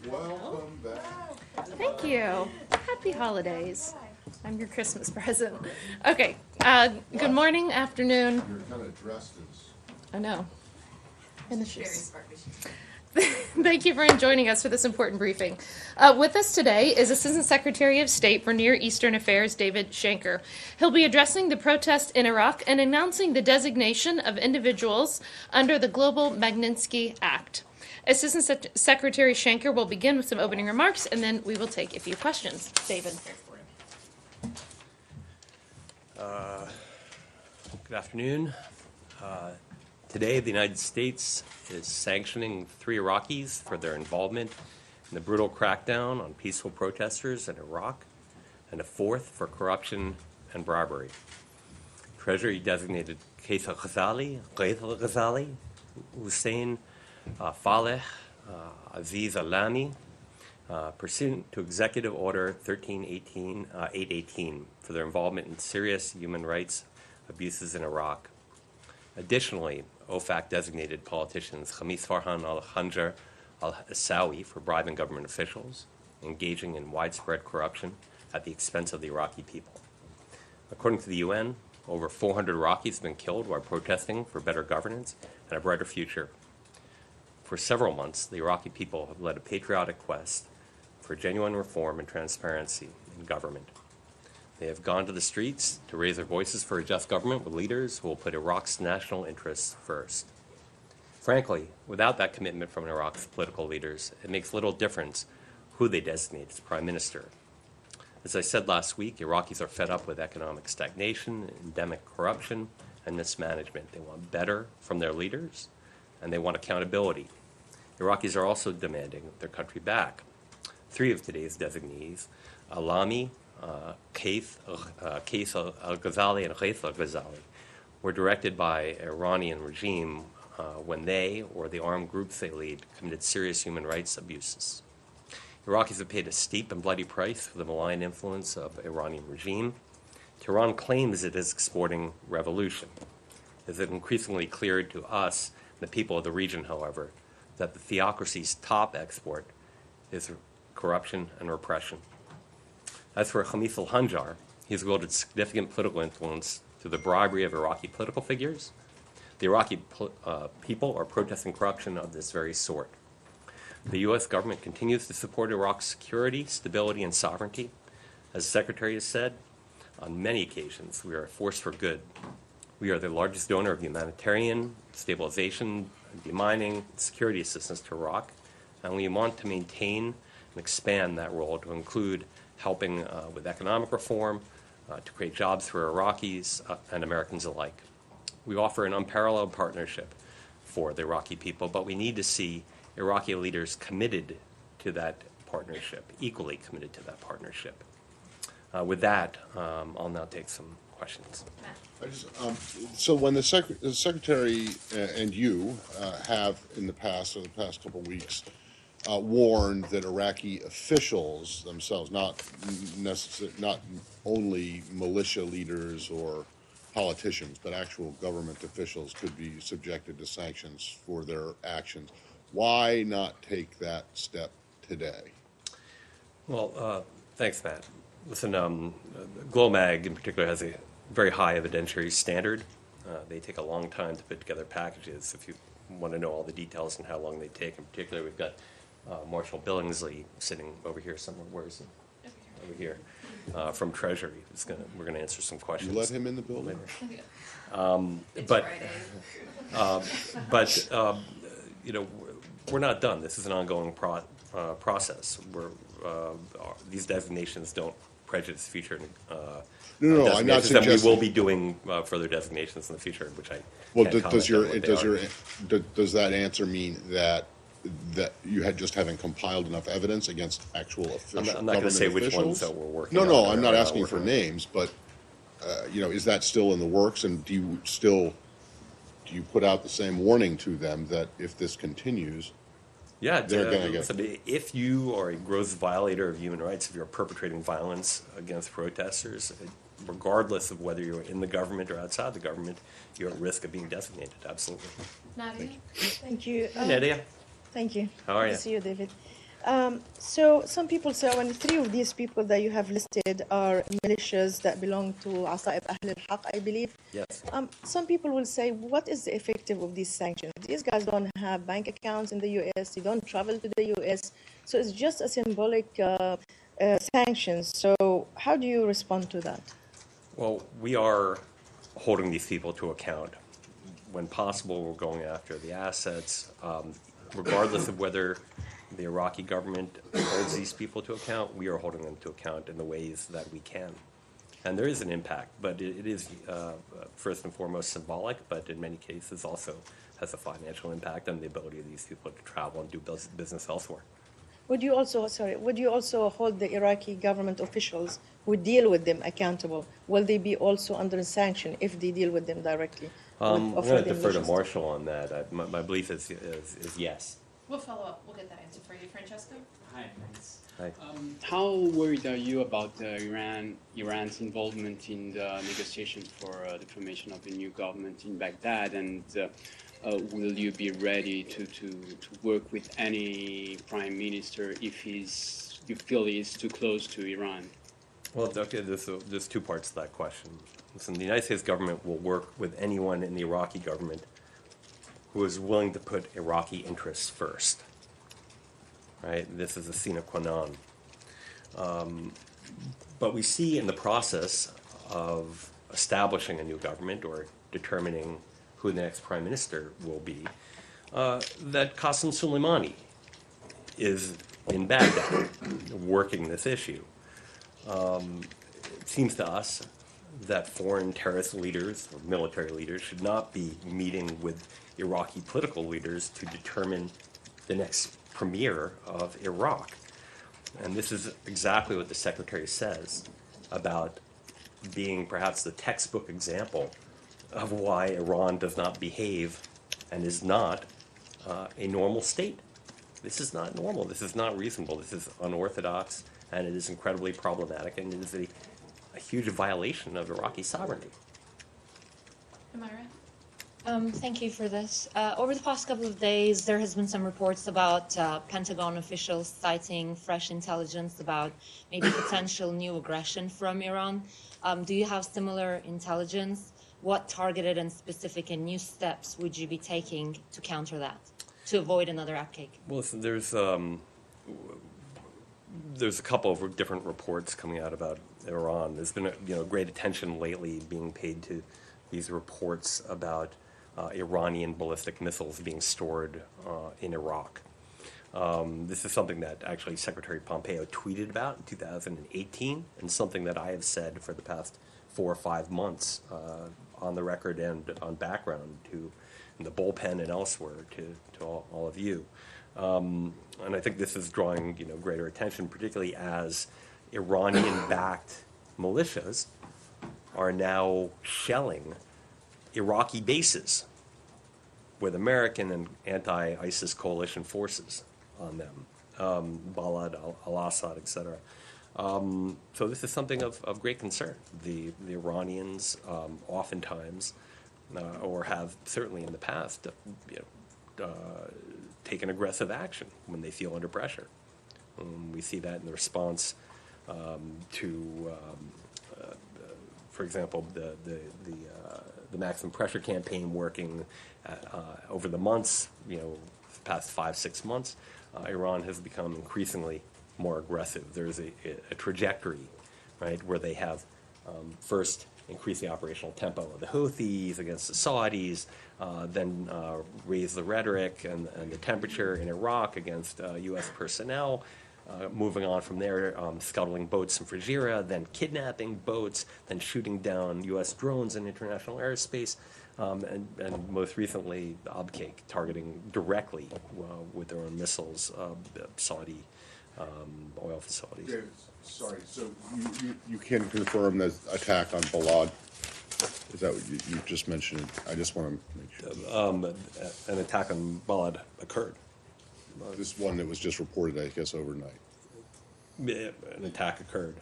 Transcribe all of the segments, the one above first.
Welcome back. Thank you. Happy holidays. I'm your Christmas present. Okay. Good morning, afternoon. You're kind of dressed as... I know. And the shoes. Thank you for joining us for this important briefing. With us today is Assistant Secretary of State for Near Eastern Affairs, David Schenker. He'll be addressing the protest in Iraq and announcing the designation of individuals under the Global Magnitsky Act. Assistant Secretary Schenker will begin with some opening remarks, and then we will take a few questions. David. Good afternoon. Today, the United States is sanctioning 3 Iraqis for their involvement in the brutal crackdown on peaceful protesters in Iraq, and a 4th for corruption and bribery. Treasury designated Kaith al-Ghazali, Hussein Faleh, Aziz Alami, pursuant to Executive Order 818 for their involvement in serious human rights abuses in Iraq. Additionally, OFAC designated politicians Khamis Farhan al-Khanjar al-Assawi for bribing government officials, engaging in widespread corruption at the expense of the Iraqi people. According to the UN, over 400 Iraqis have been killed while protesting for better governance and a brighter future. For several months, the Iraqi people have led a patriotic quest for genuine reform and transparency in government. They have gone to the streets to raise their voices for a just government with leaders who will put Iraq's national interests first. Frankly, without that commitment from Iraq's political leaders, it makes little difference who they designate as prime minister. As I said last week, Iraqis are fed up with economic stagnation, endemic corruption, and mismanagement. They want better from their leaders, and they want accountability. Iraqis are also demanding their country back. 3 of today's designees, Alami, Kaith al-Ghazali, and Kaith al-Ghazali, were directed by Iranian regime when they, or the armed groups they lead, committed serious human rights abuses. Iraqis have paid a steep and bloody price for the malign influence of the Iranian regime. Tehran claims it is exporting revolution. It is increasingly clear to us, the people of the region, however, that the theocracy's top export is corruption and repression. As for Khamis al-Khanjar, he has wielded significant political influence through the bribery of Iraqi political figures. The Iraqi people are protesting corruption of this very sort. The U.S. government continues to support Iraq's security, stability, and sovereignty. As the Secretary has said, on many occasions, we are a force for good. We are the largest donor of humanitarian, stabilization, demining, security assistance to Iraq, and we want to maintain and expand that role to include helping with economic reform, to create jobs for Iraqis and Americans alike. We offer an unparalleled partnership for the Iraqi people, but we need to see Iraqi leaders committed to that partnership, equally committed to that partnership. With that, I'll now take some questions. So when the Secretary and you have in the past, or the past couple of weeks, warned that Iraqi officials themselves, not only militia leaders or politicians, but actual government officials could be subjected to sanctions for their actions. Why not take that step today? Well, thanks, Matt. Listen, GloMag in particular has a very high evidentiary standard. They take a long time to put together packages. If you want to know all the details and how long they take, in particular, we've got Marshall Billingsley sitting over here somewhere. Where is he? Over here, from Treasury. We're going to answer some questions. You let him in the building? You know, we're not done. This is an ongoing process. These designations don't prejudice future. No, I'm not suggesting. And we will be doing further designations in the future, which I. Well, does that answer mean that you haven't compiled enough evidence against actual officials? I'm not going to say which ones that we're working on. No, I'm not asking for names, but is that still in the works? And do you put out the same warning to them that if this continues, they're going to get... If you are a gross violator of human rights, if you're perpetrating violence against protesters, regardless of whether you're in the government or outside the government, you're at risk of being designated, absolutely. Nadia? Thank you. Hey, Nadia. Thank you. How are Good you? to see you, David. So some people say when three of these people that you have listed are militias that belong to Asa'ib Ahl al-Haq, I believe. Yes. Some people will say, what is the effective of these sanctions? These guys don't have bank accounts in the U.S. They don't travel to the U.S. So it's just a symbolic sanctions. So how do you respond to that? Well, we are holding these people to account. When possible, we're going after the assets, regardless of whether the Iraqi government holds these people to account. We are holding them to account in the ways that we can. And there is an impact, but it is first and foremost symbolic, but in many cases also has a financial impact on the ability of these people to travel and do business elsewhere. Would you also hold the Iraqi government officials who deal with them accountable? Will they be also under sanction if they deal with them directly? I'm going to defer to Marshall on that. My belief is yes. We'll follow up. We'll get that answer for you. Francesco? Hi, thanks. Hi. How worried are you about Iran's involvement in the negotiations for the formation of a new government in Baghdad, and will you be ready to work with any prime minister if you feel he's too close to Iran? Well, okay, there's two parts to that question. Listen, the United States government will work with anyone in the Iraqi government who is willing to put Iraqi interests first. Right? This is a sine qua non. But we see in the process of establishing a new government or determining who the next prime minister will be, that Qasem Soleimani is in Baghdad working this issue. It seems to us that foreign terrorist leaders or military leaders should not be meeting with Iraqi political leaders to determine the next premier of Iraq. And this is exactly what the Secretary says about being perhaps the textbook example of why Iran does not behave and is not a normal state. This is not normal. This is not reasonable. This is unorthodox, and it is incredibly problematic, and it is a huge violation of Iraqi sovereignty. Amira? Thank you for this. Over the past couple of days, there has been some reports about Pentagon officials citing fresh intelligence about maybe potential new aggression from Iran. Do you have similar intelligence? What targeted and specific and new steps would you be taking to counter that, to avoid another upcake? Well, listen, there's a couple of different reports coming out about Iran. There's been great attention lately being paid to these reports about Iranian ballistic missiles being stored in Iraq. This is something that actually Secretary Pompeo tweeted about in 2018, and something that I have said for the past 4 or 5 months on the record and on background in the bullpen and elsewhere to all of you. And I think this is drawing greater attention, particularly as Iranian-backed militias are now shelling Iraqi bases with American and anti-ISIS coalition forces on them, Balad, al-Assad, etc. So this is something of great concern. The Iranians oftentimes, or have certainly in the past, taken aggressive action when they feel under pressure. We see that in the response to, for example, the maximum pressure campaign working over the months, past 5-6 months. Iran has become increasingly more aggressive. There's a trajectory, right, where they have first increased the operational tempo of the Houthis against the Saudis, then raise the rhetoric and the temperature in Iraq against U.S. personnel, moving on from there, scuttling boats in Fujira, then kidnapping boats, then shooting down U.S. drones in international airspace, and most recently, the Abqaiq, targeting directly with their own missiles Saudi oil facilities. David, sorry, so you can confirm the attack on Balad? Is that what you just mentioned? I just want to make sure. An attack on Balad occurred. This one that was just reported, I guess, overnight. An attack occurred.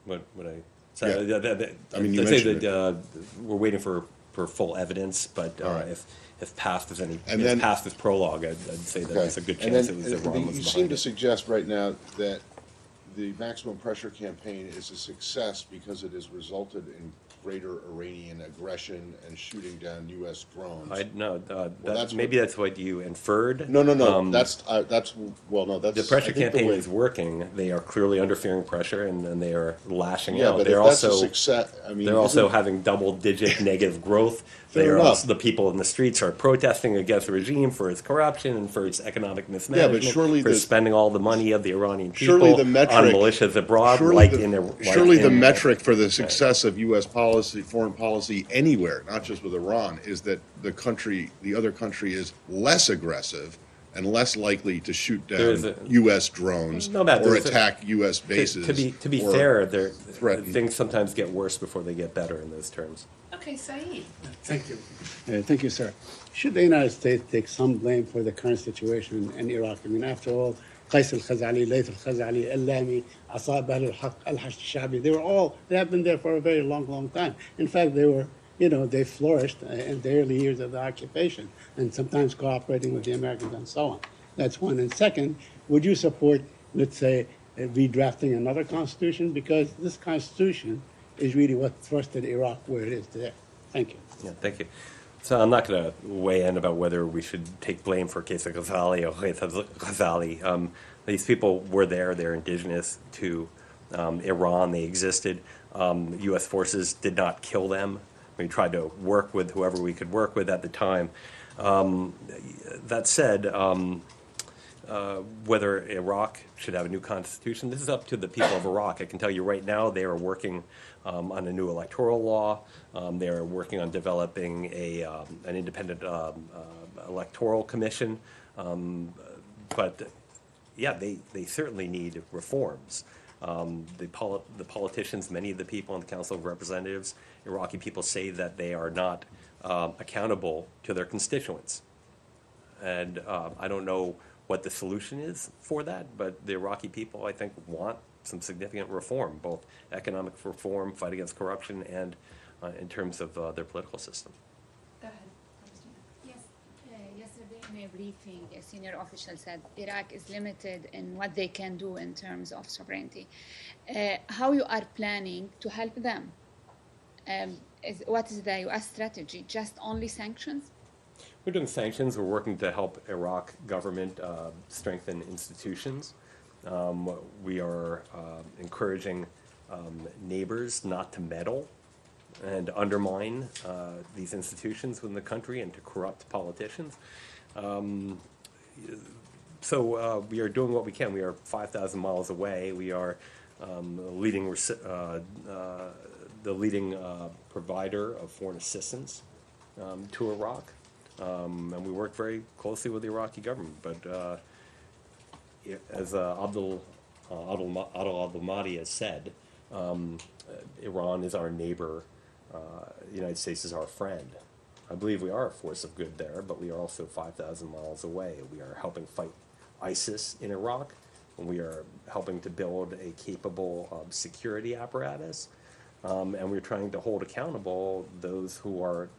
What I? So I mean, you I'd say mentioned that we're waiting for full evidence, but All right. if passed as any, And if then- passed as prologue, I'd say that there's a good And chance then, it was Iran was you seem behind to it. suggest right now that the maximum pressure campaign is a success because it has resulted in greater Iranian aggression and shooting down U.S. drones. No, that's maybe that's what you inferred. No, that's well, no, that's The pressure I think the campaign way- is working. They are clearly under fearing pressure, and they are lashing Yeah, out. but They're if that's a also success, I mean, they're also isn't- having double-digit negative growth. Fair They are enough. also, the people in the streets are protesting against the regime for its corruption and for its economic mismanagement. surely for the- spending all the money of the Iranian people Surely the metric- on militias abroad, surely like the, in the like surely the in- metric for the success of U.S. policy, foreign policy anywhere, not just with Iran, is that the other country is less aggressive and less likely to shoot There's down a- U.S. drones No, Matt, or there's a- attack U.S. bases. To be or fair, threaten. things sometimes get worse before they get better in those terms. Okay, Saeed. Thank you. Thank you, sir. Should the United States take some blame for the current situation in Iraq? I mean, after all, قيس الخزعلي, ليث الخزعلي, اللامي, عصاب أهل الحق, الحشد الشعبي, they have been there for a very long, long time. In fact, they flourished in the early years of the occupation and sometimes cooperating with the Americans and so on. That's one. And second, would you support, let's say, redrafting another constitution? Because this constitution is really what thrusted Iraq where it is today. Thank you. Yeah, thank you. So I'm not going to weigh in about whether we should take blame for Qais Ghazali or Khalid Ghazali. These people were there. They're indigenous to Iran. They existed. U.S. forces did not kill them. We tried to work with whoever we could work with at the time. That said, whether Iraq should have a new constitution, this is up to the people of Iraq. I can tell you right now they are working on a new electoral law. They are working on developing an independent electoral commission. But yeah, they certainly need reforms. The politicians, many of the people on the Council of Representatives, Iraqi people say that they are not accountable to their constituents. And I don't know what the solution is for that, but the Iraqi people, I think, want some significant reform, both economic reform, fight against corruption, and in terms of their political system. Go ahead. Yes, yesterday in a briefing, a senior official said Iraq is limited in what they can do in terms of sovereignty. How you are planning to help them? What is the U.S. strategy? Just only sanctions? We're doing sanctions. We're working to help Iraq government strengthen institutions. We are encouraging neighbors not to meddle and undermine these institutions within the country and to corrupt politicians. So we are doing what we can. We are 5,000 miles away. We are the leading provider of foreign assistance to Iraq. And we work very closely with the Iraqi government. But as Adel Abdul-Mahdi has said, Iran is our neighbor. The United States is our friend. I believe we are a force of good there, but we are also 5,000 miles away. We are helping fight ISIS in Iraq, and we are helping to build a capable security apparatus. And we're trying to hold accountable those who are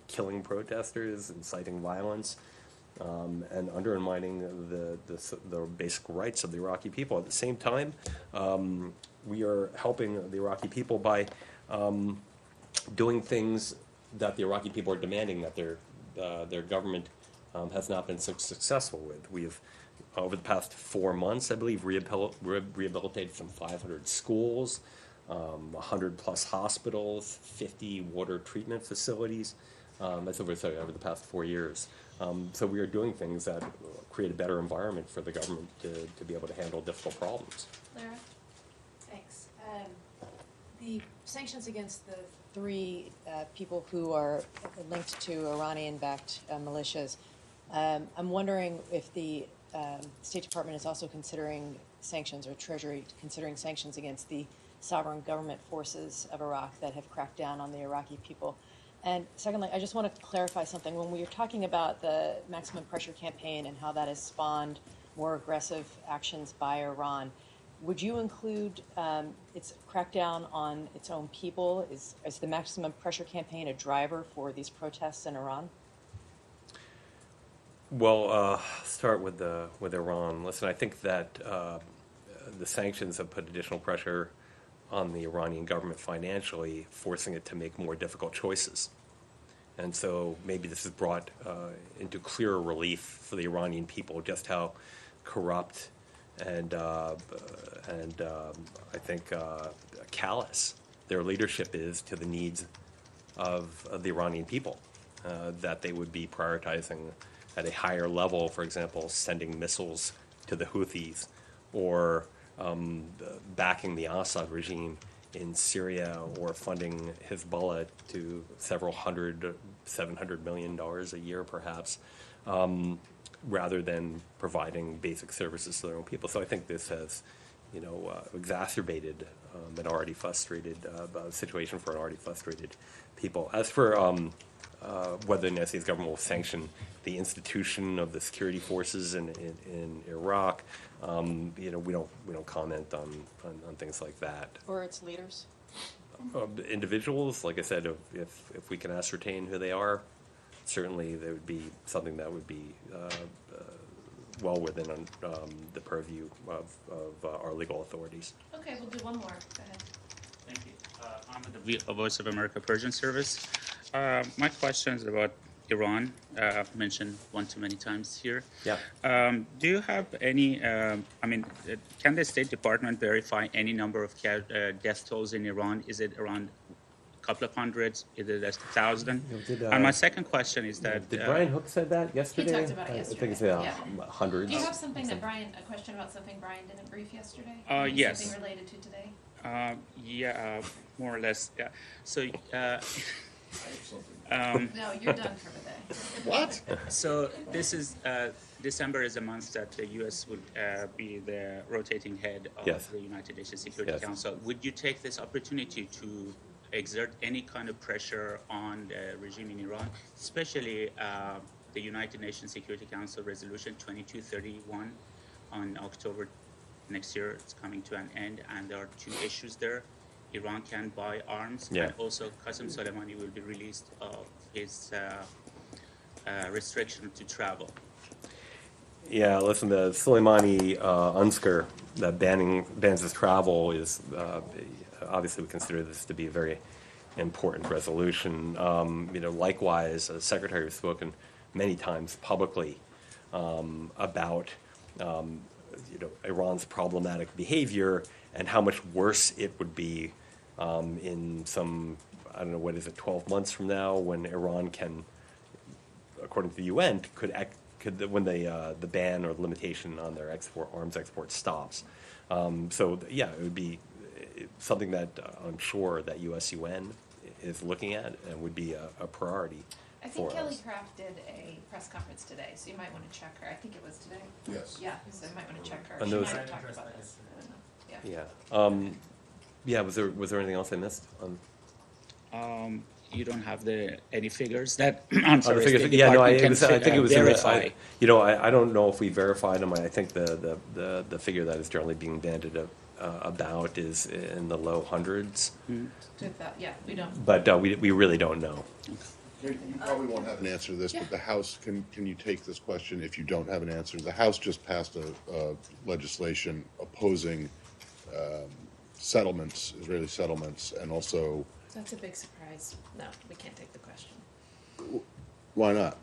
killing protesters, inciting violence, and undermining the basic rights of the Iraqi people. At the same time, we are helping the Iraqi people by doing things that the Iraqi people are demanding that their government has not been so successful with. We've, over the past 4 months, I believe, rehabilitated some 500 schools, 100 plus hospitals, 50 water treatment facilities. That's over the past 4 years. So we are doing things that create a better environment for the government to be able to handle difficult problems. Lara? Thanks. The sanctions against the 3 people who are linked to Iranian-backed militias, I'm wondering if the State Department is also considering sanctions, or Treasury considering sanctions against the sovereign government forces of Iraq that have cracked down on the Iraqi people. And secondly, I just want to clarify something. When we were talking about the maximum pressure campaign and how that has spawned more aggressive actions by Iran, would you include its crackdown on its own people? Is the maximum pressure campaign a driver for these protests in Iran? Well, start with Iran. Listen, I think that the sanctions have put additional pressure on the Iranian government financially, forcing it to make more difficult choices. And so maybe this has brought into clearer relief for the Iranian people just how corrupt and I think callous their leadership is to the needs of the Iranian people, that they would be prioritizing at a higher level, for example, sending missiles to the Houthis or backing the Assad regime in Syria or funding Hezbollah to several hundred, $700 million a year perhaps, rather than providing basic services to their own people. So I think this has, exacerbated an already frustrated situation for an already frustrated people. As for whether the United States government will sanction the institution of the security forces in Iraq, we don't comment on things like that. Or its leaders? Individuals, like I said, if we can ascertain who they are, certainly there would be something that would be well within the purview of our legal authorities. Okay, we'll do one more. Go ahead. Thank you. I'm with the Voice of America Persian Service. My question is about Iran, mentioned one too many times here. Yeah. Do you have any, can the State Department verify any number of death tolls in Iran? Is it around a couple of hundreds? Is it less than 1,000? And my second question is that... Did Brian Hook said that yesterday? He talked about it yesterday. I think it's hundreds. Do you have something that a question about something Brian didn't brief yesterday? Yes. Something related to today? More or less, yeah. So... no, you're done for the day. What? So this is December is a month that the U.S. would be the rotating head of the United Nations Security Council. Would you take this opportunity to exert any kind of pressure on the regime in Iran, especially the United Nations Security Council Resolution 2231 on October next year? It's coming to an end, and there are two issues there. Iran can buy arms, and also Qasem Soleimani will be released of his restriction to travel. Yeah, listen, the Soleimani UNSCR that bans his travel is obviously we consider this to be a very important resolution. Likewise, the Secretary has spoken many times publicly about Iran's problematic behavior and how much worse it would be in some, I don't know, what is it, 12 months from now, when Iran can, according to the UN, when the ban or limitation on their arms export stops. It would be something that I'm sure that US-UN is looking at and would be a priority. I think Kelly Craft did a press conference today, so you might want to check her. I think it was today. Yes. Yeah, so you might want to check her. And She those- might have talked about this. I don't know. Yeah. Was there anything else I missed? You don't have any figures that I'm sorry. The figures, State I Department think it was verify. I don't know if we verified them. I think the figure that is generally being bandied about is in the low hundreds. Yeah, we don't. But we really don't know. You probably won't have an answer to this, but the House, can you take this question if you don't have an answer? The House just passed a legislation opposing settlements, Israeli settlements, and also... That's a big surprise. No, we can't take the question. Why not?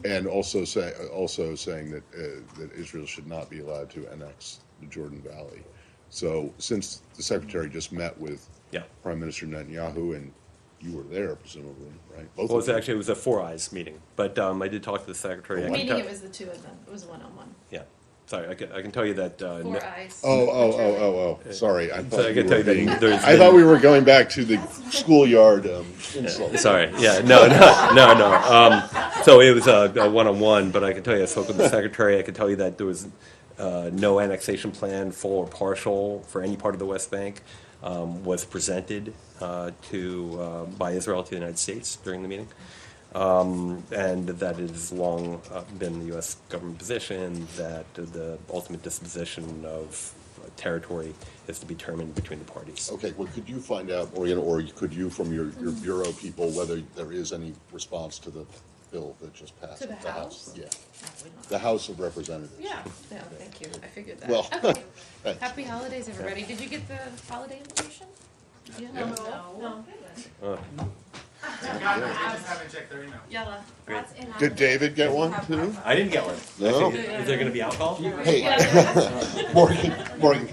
And also saying that that Israel should not be allowed to annex the Jordan Valley. So since the Secretary just met with Prime Minister Netanyahu, and you were there presumably, right? It was a Four Eyes meeting, but I did talk to the Secretary. Meeting, it was the two of them. It was a one-on-one. Yeah. Sorry, I can tell you that... Four Eyes. Sorry, I thought I thought we were going back to the schoolyard insult. Sorry, no. So it was a one-on-one, but I can tell you I spoke with the Secretary. I can tell you that there was no annexation plan, full or partial, for any part of the West Bank was presented by Israel to the United States during the meeting. And that it has long been the U.S. government position that the ultimate disposition of territory is to be determined between the parties. Okay, well, could you find out, or, you know, or could you from your bureau people, whether there is any response to the bill that just passed? To the House? Yeah. The House of Representatives. Yeah, thank you, I figured that. Well, Okay. thanks. Happy holidays, everybody. Did you get the holiday invitation? Yeah. No. I just haven't checked their email. Yalla. Did David get one too? I didn't get one. No? Is there going to be alcohol? Hey, Morgan,